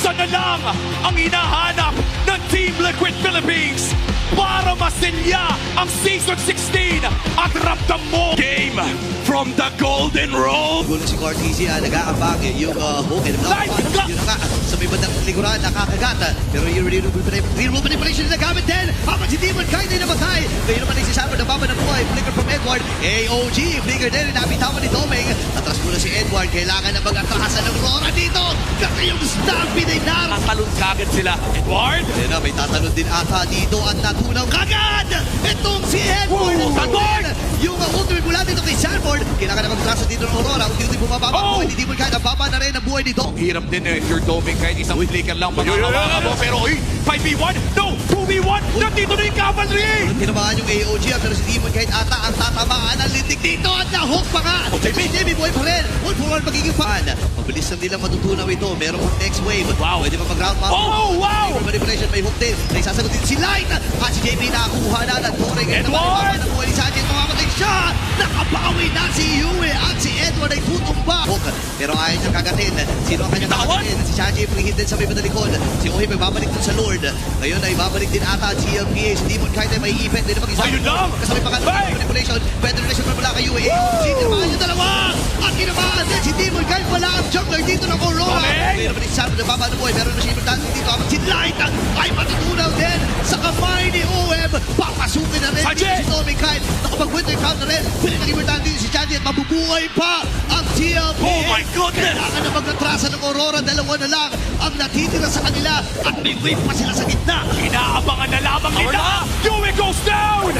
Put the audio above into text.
Isa na lang ang hinahanap ng Team Liquid Philippines para masilya ang Season 16 at ramdam mo game from the Golden Road. Gulo si Cortesia, nag-aabang yung hook and block. Yun na nga, sa may bandang likuran, nakakagat. Pero yung real manipulation na nagamit din. Habang si Demon Kite ay namatay. Ngayon naman ay si Sandro na baba ng buhay. Flicker from Edward. AOG, flicker din. Nabitawan ni Doming. Atras muna si Edward. Kailangan na mag-atrasan ng Aurora dito. Kasi yung stampede ay naroon. Tatalon kagad sila. Edward! Ayun na, may tatanong din ata dito at natunaw kagad! Itong si Edward! Edward! Yung ultimate mula dito kay Sanford. Kailangan na mag-trasa dito ng Aurora. Unti-unti bumaba ang buhay ni Demon Kite. Ang baba na rin ang buhay ni Dom. Ang hirap din if you're doming kahit isang flicker lang makakawa mo. Pero 5v1? No! 2v1! Nandito na yung cavalry! Tinamaan yung AOG pero si Demon Kite ata ang tatamaan ang lintik dito at na-hook pa nga! Jimmy buhay pa rin! All for all magiging fan! Mabilis lang nilang matutunaw ito. Meron pang next wave. Wow! Pwede pa mag-ground pound. Oh, wow! Manipulation may hook din. May sasagot din si Light! At si JP nakakuha na ng Torre. Edward! Ang buhay ni Sanchez. Mamamatay siya! Nakabawi na si Yue at si Edward ay tutumba. Hook pero ayaw niyang kagatin. Sino ang kanyang kagatin? Si Sanchez prihit din sa may madalikod. Si Ohi may babalik din sa Lord. Ngayon ay babalik din ata si GLPA. Si Demon Kite ay may ipit din na mag-isa. Ayun lang! Kasabay pa nga manipulation. Pwede relation pa mula kay Yue. Tinamaan yung dalawa! At tinamaan din si Demon Kite pala ang juggler dito ng Aurora. Ngayon naman si Sam na baba ng buhay. Meron na siya importante dito. Habang si Light ay matutunaw din sa kamay ni OM. Papasukin na rin si Tommy Kite. Nakapag-winter count na rin. Pwede nang importante dito si Chandy at mabubuhay pa ang TLP. Oh my goodness! Kailangan na magkatrasa ng Aurora. Dalawa na lang ang natitira sa kanila. At may wave pa sila sa gitna. Inaabangan na lamang nila! Yue goes down!